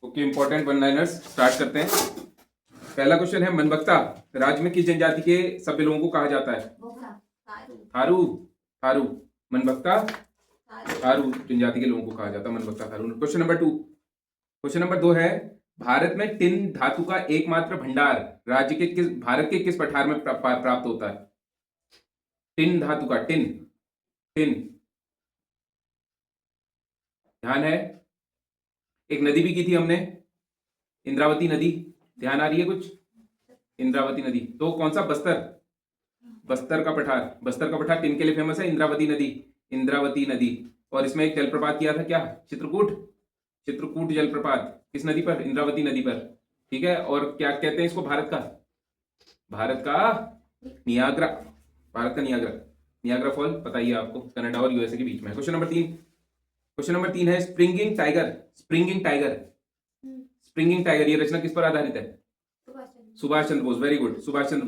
Okay, important one liners start करते हैं। पहला क्वेश्चन है, मनबक्ता राज्य में किस जनजाति के सभ्य लोगों को कहा जाता है? थारू। थारू। मनबक्ता थारू जनजाति के लोगों को कहा जाता है Manbakta Tharu. Question number 2। Question number 2 है, भारत में टिन धातु का एकमात्र भंडार राज्य के भारत के किस पठार में प्राप्त होता है? टिन धातु का टिन टिन ध्यान है। एक नदी भी की थी हमने, इंद्रावती नदी, ध्यान आ रही है कुछ? इंद्रावती नदी। तो कौन सा? बस्तर का पठार। बस्तर का पठार टिन के लिए फेमस है, इंद्रावती नदी। इंद्रावती नदी। और इसमें एक जलप्रपात किया था, क्या? चित्रकूट जलप्रपात। किस नदी पर? इंद्रावती नदी पर। ठीक है। और क्या कहते हैं इसको? भारत का नियाग्रा। भारत का नियाग्रा फॉल पता ही है आपको, कनाडा और यूएसए के बीच में है। क्वेश्चन नंबर 3 है, स्प्रिंगिंग टाइगर ये रचना किस पर आधारित है? Subhash Chandra Bose. Very good, Subhash Chandra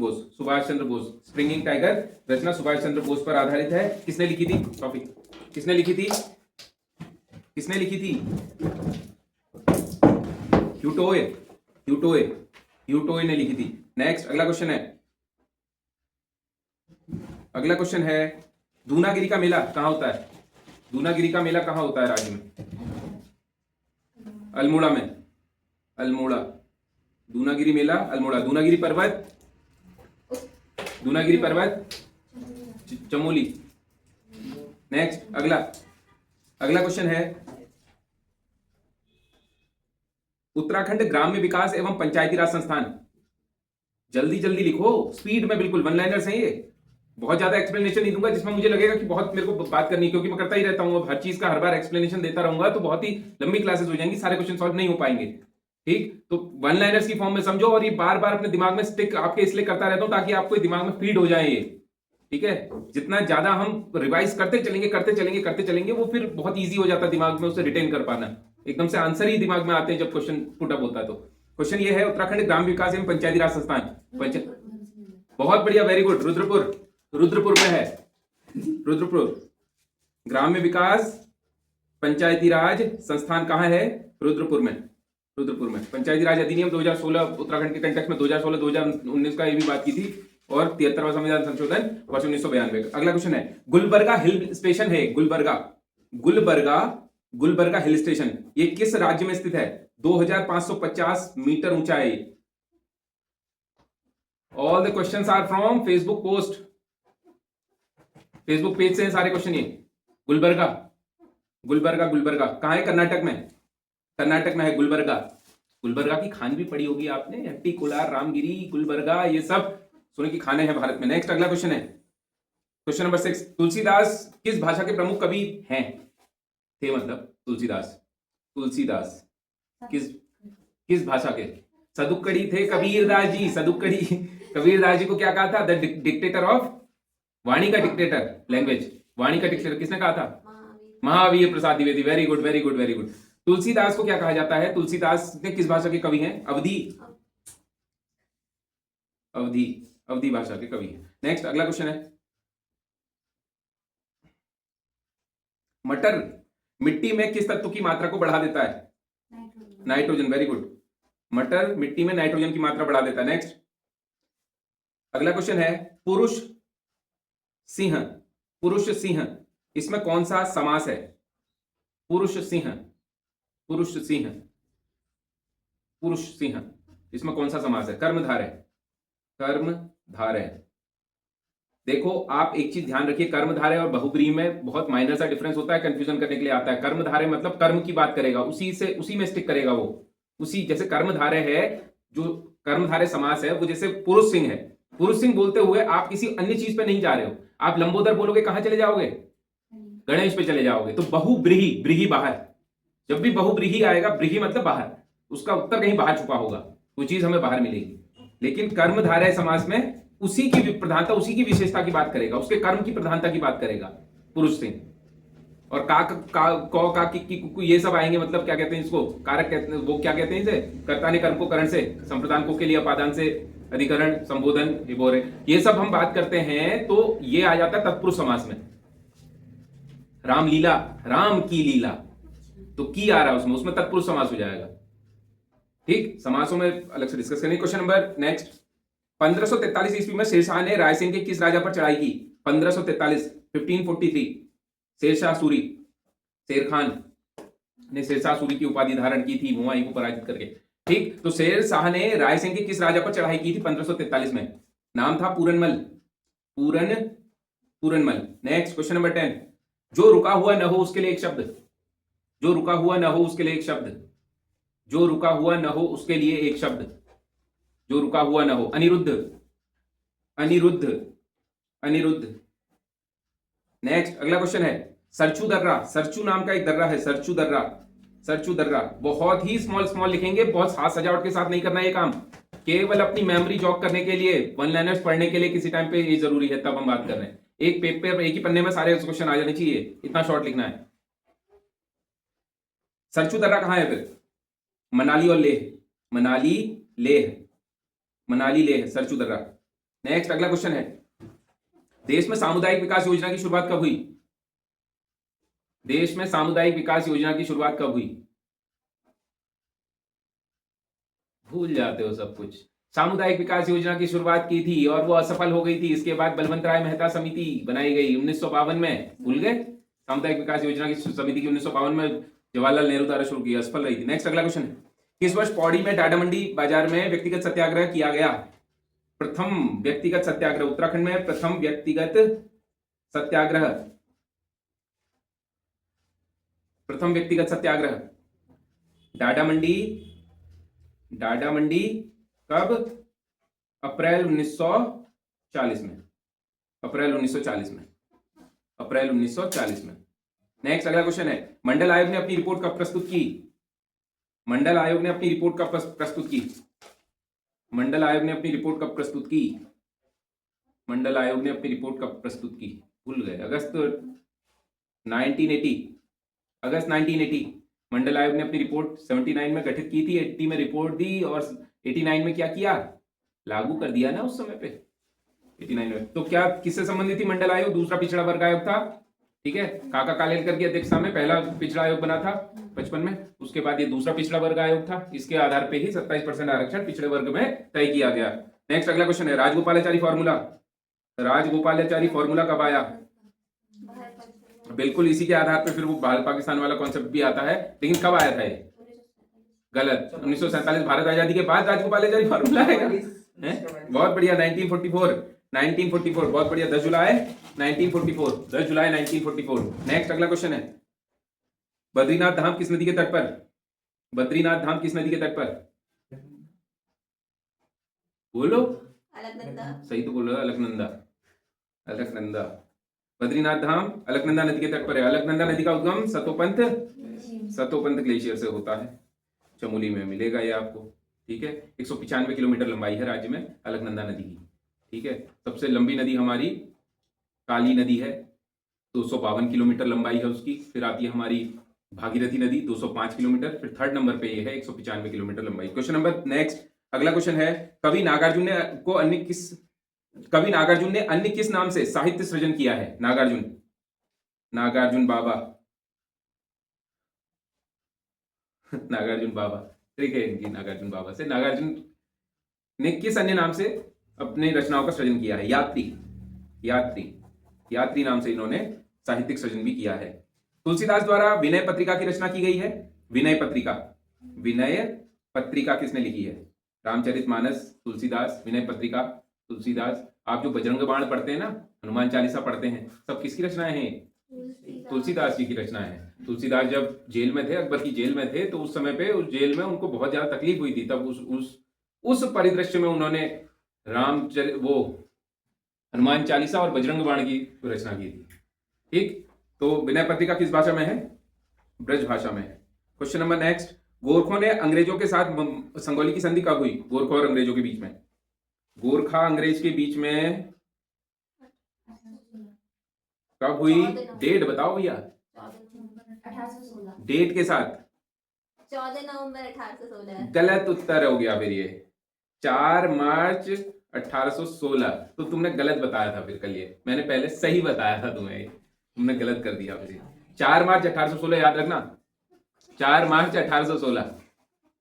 Bose. Springing tiger रचना सुभाष चंद्र बोस पर आधारित है। किसने लिखी थी? टॉपिक किसने लिखी थी? ह्यूटोए ने लिखी थी। नेक्स्ट, अगला क्वेश्चन है, दूनागिरी का मेला कहां होता है? दूनागिरी का मेला कहां होता है राज्य में? अल्मोड़ा में। दूनागिरी मेला अल्मोड़ा। दूनागिरी पर्वत चमोली। नेक्स्ट, अगला क्वेश्चन है, उत्तराखंड ग्राम्य विकास एवं पंचायती राज संस्थान। जल्दी लिखो, स्पीड में, बिल्कुल वन लाइनर्स हैं ये। बहुत ज्यादा एक्सप्लेनेशन नहीं दूंगा जिसमें मुझे लगेगा कि बहुत मेरे को बात करनी, क्योंकि मैं करता ही रहता हूं। हर चीज का हर बार एक्सप्लेनेशन देता रहूंगा तो बहुत ही लंबी क्लासेस हो जाएंगी, सारे क्वेश्चन सॉल्व नहीं हो पाएंगे। ठीक, तो वन लाइनर्स की फॉर्म में समझो, और ये बार बार अपने दिमाग में स्टिक आपके इसलिए करता रहता हूं ताकि आपको दिमाग में फीड हो जाए ये। ठीक है, जितना ज्यादा हम रिवाइज करते चलेंगे वो फिर बहुत ईजी हो जाता है दिमाग में उसे रिटेन कर पाना। एकदम से आंसर ही दिमाग में आते हैं जब क्वेश्चन पुट अप होता है। तो क्वेश्चन ये है, उत्तराखंड ग्राम विकास एवं पंचायती राज संस्थान। बहुत बढ़िया, वेरी गुड। रुद्रपुर में है। ग्राम्य विकास पंचायती राज संस्थान कहां है? रुद्रपुर में। पंचायती राज अधिनियम 2016 उत्तराखंड के कंटेक्स्ट में 2016-2019 का ये भी बात की थी, और 73वां संविधान संशोधन वर्ष 1992 का। अगला क्वेश्चन है, गुलबर्गा हिल स्टेशन है। गुलबर्गा हिल स्टेशन ये किस राज्य में स्थित है? 2550 मीटर ऊंचा है। All the questions are from Facebook post, Facebook page से हैं सारे क्वेश्चन। ये गुलबर्गा कहां है? कर्नाटक में है गुलबर्गा की खान भी पड़ी होगी आपने, हट्टी कोलार, रामगिरी, गुलबर्गा, ये सब सुने की खाने हैं भारत में। नेक्स्ट, अगला क्वेश्चन है, क्वेश्चन नंबर 6, तुलसीदास किस भाषा के प्रमुख कवि हैं? थे मतलब तुलसीदास किस भाषा के? सदुक्कड़ी थे कबीरदास जी को क्या कहा था? द डिक्टेटर ऑफ, वाणी का डिक्टेटर लैंग्वेज, वाणी का डिक्टेटर किसने कहा था? महावीर प्रसाद द्विवेदी। Very good. तुलसीदास को क्या कहा जाता है? तुलसीदास ने किस भाषा के कवि हैं? अवधी भाषा के कवि हैं। नेक्स्ट, अगला क्वेश्चन है, मटर मिट्टी में किस तत्व की मात्रा को बढ़ा देता है? नाइट्रोजन। Very good. मटर मिट्टी में नाइट्रोजन की मात्रा बढ़ा देता है। नेक्स्ट, अगला क्वेश्चन है, पुरुष सिंह इसमें कौन सा समास है? पुरुष सिंह इसमें कौन सा समास है? कर्मधारय। देखो, आप एक चीज ध्यान रखिए, कर्मधारय और बहुब्रीहि में बहुत माइनर सा डिफरेंस होता है, कंफ्यूजन करने के लिए आता है। कर्मधारय मतलब कर्म की बात करेगा, उसी में स्टिक करेगा वो। उसी जैसे कर्मधारय है, जो कर्मधारय समास है, वो जैसे पुरुष सिंह है। पुरुष सिंह बोलते हुए आप किसी अन्य चीज पे नहीं जा रहे हो। आप लंबोदर बोलोगे, कहां चले जाओगे? गणेश पे चले जाओगे। तो ब्रीहि बाहर, जब भी बहुब्रीहि आएगा, ब्रीहि मतलब बाहर, उसका उत्तर कहीं बाहर छुपा होगा, वो चीज हमें बाहर मिलेगी। लेकिन कर्मधारय समास में उसी की प्रधानता, उसी की विशेषता की बात करेगा, उसके कर्म की प्रधानता की बात करेगा पुरुष सिंह। और ये सब आएंगे, मतलब क्या कहते हैं इसको? कारक कहते हैं, वो क्या कहते हैं इसे? कर्ता ने कर्म को करण से, संप्रदान को के लिए अपादान से, अधिकरण, संबोधन, विभोरे, ये सब हम बात करते हैं। तो ये आ जाता है तत्पुरुष समास में। राम की लीला, तो की आ रहा है उसमें तत्पुरुष समास हो जाएगा। ठीक, समासों में अलग से डिस्कस करेंगे। क्वेश्चन नंबर नेक्स्ट, 1543 ईस्वी में शेरशाह ने रायसेन के किस राजा पर चढ़ाई की? 1543, 1543। शेरशाह सूरी, शेर खान ने शेरशाह सूरी की उपाधि धारण की थी हुमायूं को पराजित करके। ठीक, तो शेरशाह ने रायसेन के किस राजा पर चढ़ाई की थी 1543 में? नाम था Puranmal, Puranmal. Next question number 10, जो रुका हुआ न हो उसके लिए एक शब्द, जो रुका हुआ न हो उसके लिए एक शब्द, जो रुका हुआ न हो उसके लिए एक शब्द, जो रुका हुआ न हो। अनिरुद्ध, अनिरुद्ध, अनिरुद्ध। नेक्स्ट अगला क्वेश्चन है, सरचू दर्रा, सरचू नाम का एक दर्रा है, सरचू दर्रा, सरचू दर्रा। बहुत ही स्मॉल लिखेंगे, बहुत साज सजावट के साथ नहीं करना ये काम, केवल अपनी मेमोरी जॉग करने के लिए, वन लाइनर्स पढ़ने के लिए किसी टाइम पे ये जरूरी है, तब हम बात कर रहे हैं। एक पेपर, एक ही पन्ने में सारे क्वेश्चन आ जाने चाहिए, इतना शॉर्ट लिखना है। सरचू दर्रा कहां है फिर? मनाली और लेह, मनाली लेह, मनाली लेह, सरचू दर्रा। नेक्स्ट अगला क्वेश्चन है, देश में सामुदायिक विकास योजना की शुरुआत कब हुई? देश में सामुदायिक विकास योजना की शुरुआत कब हुई? भूल जाते हो सब कुछ। सामुदायिक विकास योजना की शुरुआत की थी और वो असफल हो गई थी, इसके बाद बलवंत राय मेहता समिति बनाई गई 1952 में। भूल गए? सामुदायिक विकास योजना की समिति की 1952 में जवाहरलाल नेहरू द्वारा शुरू की, असफल रही थी। नेक्स्ट अगला क्वेश्चन है, किस वर्ष पौड़ी में टाटा मंडी बाजार में व्यक्तिगत सत्याग्रह किया गया? प्रथम व्यक्तिगत सत्याग्रह, उत्तराखंड में प्रथम व्यक्तिगत सत्याग्रह, प्रथम व्यक्तिगत सत्याग्रह डाडा मंडी, डाडा मंडी कब? अप्रैल 1940 में, अप्रैल 1940 में, अप्रैल 1940 में। नेक्स्ट अगला क्वेश्चन है, मंडल आयोग ने अपनी रिपोर्ट कब प्रस्तुत की? मंडल आयोग ने अपनी रिपोर्ट कब प्रस्तुत की? मंडल आयोग ने अपनी रिपोर्ट कब प्रस्तुत की? मंडल आयोग ने अपनी रिपोर्ट कब प्रस्तुत की? भूल गए? अगस्त 1980, अगस्त 1980 मंडल आयोग ने अपनी रिपोर्ट 79 में गठित की थी, 80 में रिपोर्ट दी और 89 में क्या किया? लागू कर दिया ना उस समय पे, 89 में। तो क्या किससे संबंधित थी मंडल आयोग? दूसरा पिछड़ा वर्ग आयोग था, ठीक है, काका कालेलकर की अध्यक्षता में पहला पिछड़ा आयोग बना था 55 में, उसके बाद ये दूसरा पिछड़ा वर्ग आयोग था, इसके आधार पे ही 27% आरक्षण पिछड़े वर्ग में तय किया गया। नेक्स्ट अगला क्वेश्चन है, राजगोपालाचारी फॉर्मूला, राजगोपालाचारी फॉर्मूला कब आया? बिल्कुल इसी के आधार पे फिर वो भारत पाकिस्तान वाला कॉन्सेप्ट भी आता है, लेकिन कब आया था ये? गलत, 1947 भारत आजादी के बाद राजगोपालाचारी फॉर्मूला आएगा। बहुत बढ़िया, 1944, 1944, बहुत बढ़िया, 10 जुलाई 1944, 10 जुलाई 1944। नेक्स्ट अगला क्वेश्चन है, बद्रीनाथ धाम किस नदी के तट पर? बद्रीनाथ धाम किस नदी के तट पर? बोलो, अलकनंदा। सही तो बोलो, अलकनंदा, अलकनंदा। बद्रीनाथ धाम अलकनंदा नदी के तट पर है। अलकनंदा नदी का उद्गम सतोपंथ, सतोपंथ ग्लेशियर से होता है, चमोली में मिलेगा ये आपको, ठीक है। 195 किलोमीटर लंबाई है राज्य में अलकनंदा नदी की, ठीक है। सबसे लंबी नदी हमारी काली नदी है, 252 किलोमीटर लंबाई है उसकी। फिर आती है हमारी भागीरथी नदी 205 किलोमीटर, फिर थर्ड नंबर पे ये है 195 किलोमीटर लंबाई। क्वेश्चन नंबर नेक्स्ट अगला क्वेश्चन है, कवि नागार्जुन ने अन्य किस नाम से साहित्य सृजन किया है? नागार्जुन, नागार्जुन बाबा, नागार्जुन बाबा, ठीक है इनकी नागार्जुन बाबा से। नागार्जुन ने किस अन्य नाम से अपने रचनाओं का सृजन किया है? यात्री, यात्री, यात्री नाम से इन्होंने साहित्यिक सृजन भी किया है। तुलसीदास द्वारा विनय पत्रिका की रचना की गई है। विनय पत्रिका, विनय पत्रिका किसने लिखी है? रामचरितमानस तुलसीदास, विनय पत्रिका तुलसीदास। आप जो बजरंग बाण पढ़ते हैं ना, हनुमान चालीसा पढ़ते हैं, सब किसकी रचनाएं हैं? तुलसीदास जी की रचनाएं हैं। तुलसीदास जब जेल में थे, अकबर की जेल में थे, तो उस समय पे उस जेल में उनको बहुत ज्यादा तकलीफ हुई थी, तब उस परिदृश्य में उन्होंने वो हनुमान चालीसा और बजरंग बाण की रचना की थी, ठीक। तो विनय पत्रिका किस भाषा में है? ब्रज भाषा में है। क्वेश्चन नंबर नेक्स्ट, गोरखों ने अंग्रेजों के साथ संगोली की संधि कब हुई? गोरखों और अंग्रेजों के बीच में, गोरखा अंग्रेज के बीच में कब हुई? डेट बताओ भैया, 1816, डेट के साथ। 14 नवंबर 1816। गलत उत्तर हो गया फिर ये, 4 मार्च 1816। तो तुमने गलत बताया था फिर कल, ये मैंने पहले सही बताया था तुम्हें, तुमने गलत कर दिया फिर। 4 मार्च 1816 याद रखना, 4 मार्च 1816,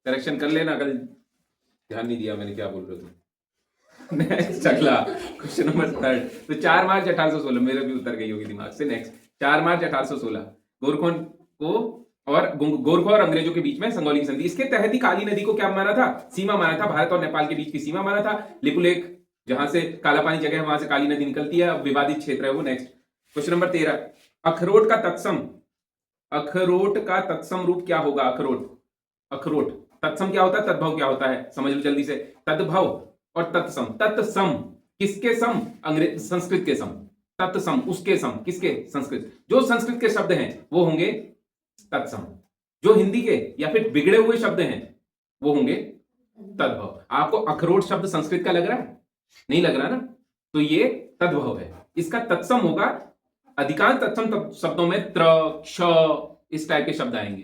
करेक्शन कर लेना, कल ध्यान नहीं दिया मैंने क्या बोल रहे हो तुम। नेक्स्ट अगला क्वेश्चन नंबर 3। तो 4 मार्च 1816, मेरे भी उतर गई होगी दिमाग से। नेक्स्ट 4 मार्च 1816 गोरखों को और गोरखों और अंग्रेजों के बीच में संगौली की संधि, इसके तहत ही काली नदी को क्या माना था, सीमा माना था, भारत और नेपाल के बीच की सीमा माना था। लिपुलेख जहां से काला पानी जगह है वहां से काली नदी निकलती है, अब विवादित क्षेत्र है वो। नेक्स्ट क्वेश्चन नंबर 13, अखरोट का तत्सम रूप क्या होगा। अखरोट तत्सम क्या होता है, तद्भव क्या होता है, समझ लो जल्दी से। तद्भव और तत्सम किसके सम, अंग्रेज संस्कृत के सम। तत्सम उसके सम, किसके, संस्कृत। जो संस्कृत के शब्द हैं वो होंगे तत्सम, जो हिंदी के या फिर बिगड़े हुए शब्द हैं वो होंगे तद्भव। आपको अखरोट शब्द संस्कृत का लग रहा है, नहीं लग रहा ना, तो ये तद्भव है। इसका तत्सम होगा, अधिकांश तत्सम शब्दों में त्र क्ष इस टाइप के शब्द आएंगे।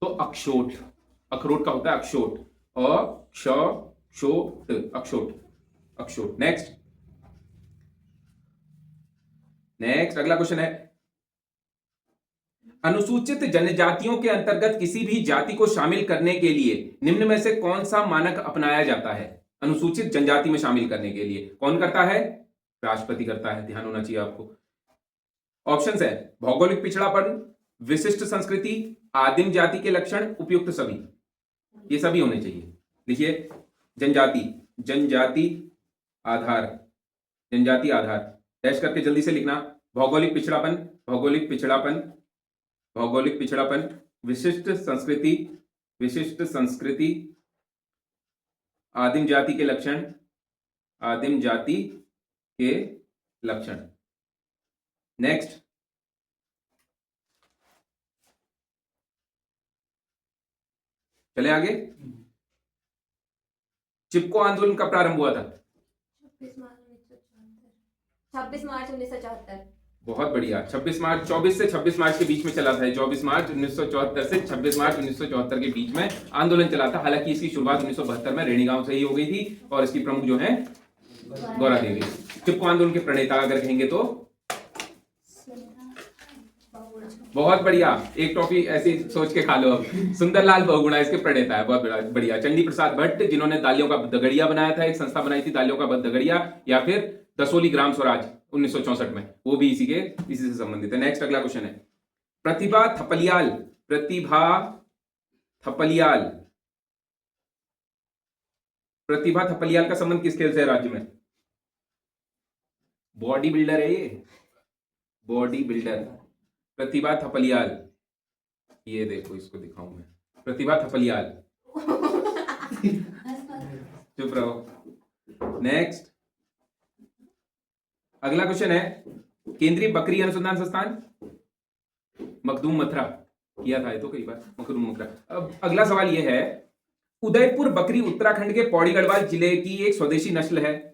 तो अक्षोट, अखरोट का होता है अक्षोट, अक्षोट, अक्षोट। नेक्स्ट अगला क्वेश्चन है, अनुसूचित जनजातियों के अंतर्गत किसी भी जाति को शामिल करने के लिए निम्न में से कौन सा मानक अपनाया जाता है। अनुसूचित जनजाति में शामिल करने के लिए कौन करता है, राष्ट्रपति करता है, ध्यान होना चाहिए आपको। ऑप्शंस है भौगोलिक पिछड़ापन, विशिष्ट संस्कृति, आदिम जाति के लक्षण, उपयुक्त सभी, ये सभी होने चाहिए। लिखिए जनजाति आधार डैश करके जल्दी से लिखना। भौगोलिक पिछड़ापन, विशिष्ट संस्कृति, आदिम जाति के लक्षण। नेक्स्ट चले आगे। चिपको आंदोलन का प्रारंभ हुआ था 26 मार्च 1974। बहुत बढ़िया, 24 से 26 मार्च के बीच में चला था। 24 मार्च 1974 से 26 मार्च 1974 के बीच में आंदोलन चला था। हालांकि इसकी शुरुआत 1972 में रेणी गांव से ही हो गई थी और इसकी प्रमुख जो है गौरा देवी। चिपको आंदोलन के प्रणेता अगर कहेंगे तो बहुत बढ़िया, एक टॉफी ऐसी सोच के खा लो अब। सुंदरलाल बहुगुणा इसके प्रणेता है, बहुत बढ़िया। चंडी प्रसाद भट्ट जिन्होंने दालियों का दगड़िया बनाया था, एक संस्था बनाई थी दालियों का दगड़िया, या फिर दसोली ग्राम स्वराज 1964 में, वो भी इसी से संबंधित है। नेक्स्ट अगला क्वेश्चन है, प्रतिभा थपलियाल का संबंध किस खेल से है राज्य में। बॉडी बिल्डर है ये, बॉडी बिल्डर प्रतिभा थपलियाल। ये देखो, इसको दिखाऊं मैं, प्रतिभा थपलियाल। चुप रहो। नेक्स्ट अगला क्वेश्चन है, केंद्रीय बकरी अनुसंधान संस्थान मखदूम मथुरा, किया था ये तो कई बार, मखदूम मथुरा। अब अगला सवाल ये है, उदयपुर बकरी उत्तराखंड के पौड़ी गढ़वाल जिले की एक स्वदेशी नस्ल है।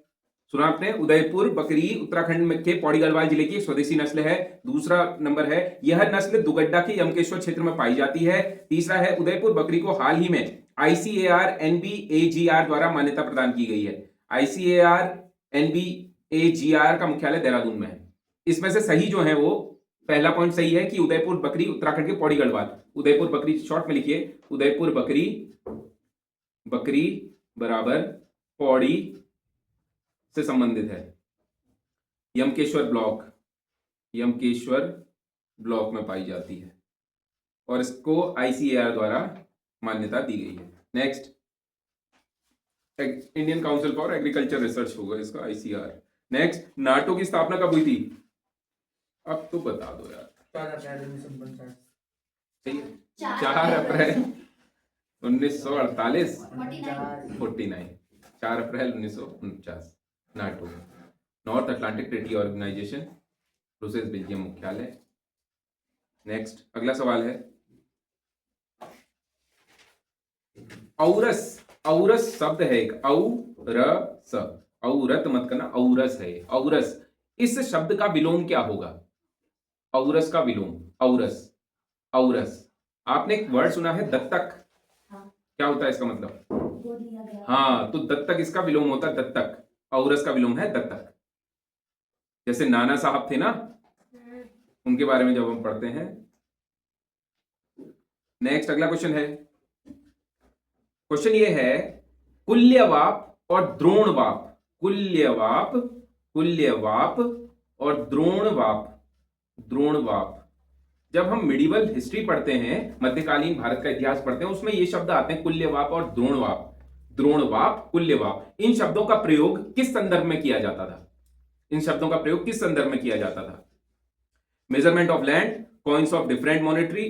सुना आपने, उदयपुर बकरी उत्तराखंड के पौड़ी गढ़वाल जिले की एक स्वदेशी नस्ल है। दूसरा नंबर है, यह नस्ल दुगड्डा के यमकेश्वर क्षेत्र में पाई जाती है। तीसरा है, उदयपुर बकरी को हाल ही में ICAR NBAGR द्वारा मान्यता प्रदान की गई है। ICAR NBAGR का मुख्यालय देहरादून में है। इसमें से सही जो है वो पहला पॉइंट सही है कि उदयपुर बकरी उत्तराखंड के पौड़ी गढ़वाल, उदयपुर बकरी शॉर्ट में लिखिए, उदयपुर बकरी बराबर पौड़ी से संबंधित है। यमकेश्वर ब्लॉक में पाई जाती है और इसको ICAR द्वारा मान्यता दी गई है। Next, Indian council for agriculture research होगा इसका, ICAR। नेक्स्ट, नाटो की स्थापना कब हुई थी, अब तो बता दो यार। 4 अप्रैल 1948, 49, 4 अप्रैल 1949। NATO, North Atlantic Treaty Organization, Brussels Belgium मुख्यालय। नेक्स्ट अगला सवाल है, औरस शब्द है एक, औरत मत करना, औरस है, औरस। इस शब्द का विलोम क्या होगा, औरस का विलोम, औरस। आपने एक वर्ड सुना है दत्तक, क्या होता है इसका मतलब, हाँ, तो दत्तक इसका विलोम होता है, दत्तक। औरस का विलोम है दत्तक। जैसे नाना साहब थे ना, उनके बारे में जब हम पढ़ते हैं। नेक्स्ट अगला क्वेश्चन है, क्वेश्चन ये है, कुल्यवाप और द्रोणवाप, कुल्यवाप, कुल्यवाप और द्रोणवाप, जब हम मिडिवल हिस्ट्री पढ़ते हैं, मध्यकालीन भारत का इतिहास पढ़ते हैं, उसमें ये शब्द आते हैं कुल्यवाप और द्रोणवाप, द्रोणवाप, कुल्यवाप। इन शब्दों का प्रयोग किस संदर्भ में किया जाता था? इन शब्दों का प्रयोग किस संदर्भ में किया जाता था? Measurement of land, coins of different monetary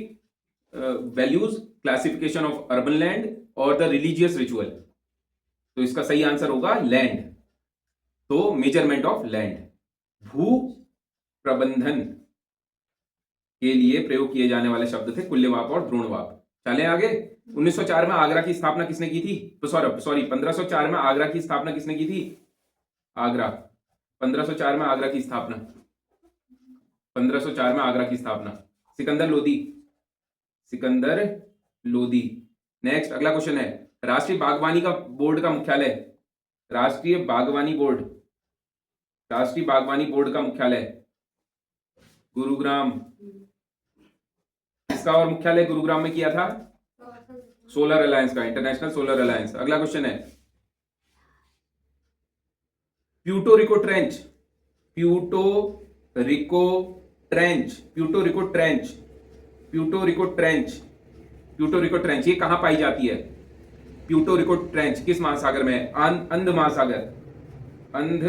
values, classification of urban land और द रिलीजियस रिचुअल। तो इसका सही आंसर होगा लैंड। तो मेजरमेंट ऑफ लैंड, भू प्रबंधन के लिए प्रयोग किए जाने वाले शब्द थे कुल्यवाप और द्रोणवाप। चले आगे। 1904 में आगरा की स्थापना किसने की थी? सॉरी 1504 में आगरा की स्थापना किसने की थी? आगरा, 1504 में आगरा की स्थापना, 1504 में आगरा की स्थापना सिकंदर लोदी, सिकंदर लोदी। नेक्स्ट अगला क्वेश्चन है, राष्ट्रीय बागवानी का बोर्ड का मुख्यालय, राष्ट्रीय बागवानी बोर्ड, राष्ट्रीय बागवानी बोर्ड का मुख्यालय गुरुग्राम। इसका और मुख्यालय गुरुग्राम में किया था सोलर अलायंस का, इंटरनेशनल सोलर अलायंस। अगला क्वेश्चन है, Puerto Rico trench, Puerto Rico trench, Puerto Rico trench, Puerto Rico trench, Puerto Rico trench, ये कहां पाई जाती है? प्यूर्टो रिको ट्रेंच किस महासागर में है? अंध महासागर, अंध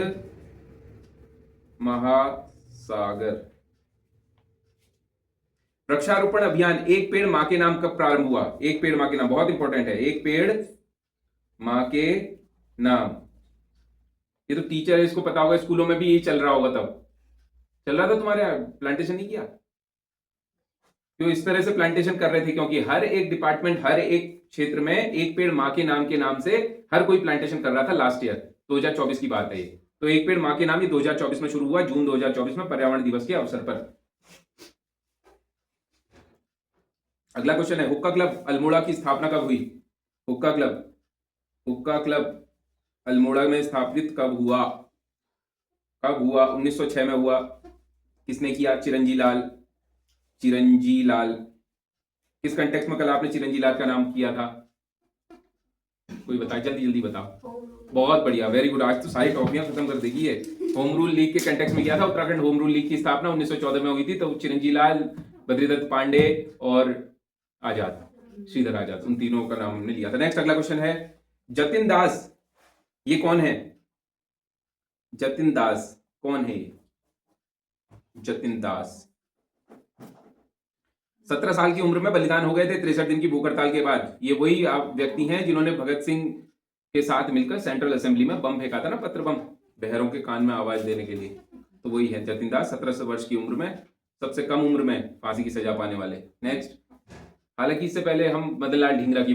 महासागर। वृक्षारोपण अभियान एक पेड़ मां के नाम कब प्रारंभ हुआ? एक पेड़ मां के नाम, बहुत इंपॉर्टेंट है, एक पेड़ मां के नाम। ये तो टीचर है, इसको पता होगा, स्कूलों में भी यही चल रहा होगा। तब चल रहा था तुम्हारे यहाँ, प्लांटेशन नहीं किया? क्यों इस तरह से प्लांटेशन कर रहे थे? क्योंकि हर एक डिपार्टमेंट, हर एक क्षेत्र में एक पेड़ मां के नाम से हर कोई प्लांटेशन कर रहा था। लास्ट ईयर 2024 की बात है ये। तो एक पेड़ मां के नाम ये 2024 में शुरू हुआ, जून 2024 में, पर्यावरण दिवस के अवसर पर। अगला क्वेश्चन है, हुक्का क्लब अल्मोड़ा की स्थापना कब हुई? हुक्का क्लब, हुक्का क्लब अल्मोड़ा में स्थापित कब हुआ? कब हुआ? 1906 में हुआ। किसने किया? चिरंजी लाल, चिरंजी लाल। किस कंटेक्स्ट में कल आपने चिरंजी लाल का नाम किया था? कोई बताए, जल्दी जल्दी बताओ। बहुत बढ़िया, वेरी गुड। आज तो सारी टॉपियां खत्म कर देगी ये। होम रूल लीग के कंटेक्स्ट में किया था। उत्तराखंड होम रूल लीग की स्थापना 1914 में हुई थी। तो चिरंजी लाल, बद्रीदत्त पांडे और आजाद, श्रीधर आजाद, उन तीनों का नाम हमने लिया था। नेक्स्ट अगला क्वेश्चन है, जतिन दास, ये कौन है? जतिन दास कौन है? जतिन दास 17 साल की उम्र में बलिदान हो गए थे 63 दिन की भूख हड़ताल के बाद। ये वही व्यक्ति हैं जिन्होंने भगत सिंह के साथ मिलकर सेंट्रल असेंबली में बम फेंका था ना, पत्र बम, बहरों के कान में आवाज देने के लिए। तो वही है जतिन दास, 17 वर्ष की उम्र में, सबसे कम उम्र में फांसी की सजा पाने वाले। नेक्स्ट, हालांकि इससे पहले हम मदन लाल ढींगरा की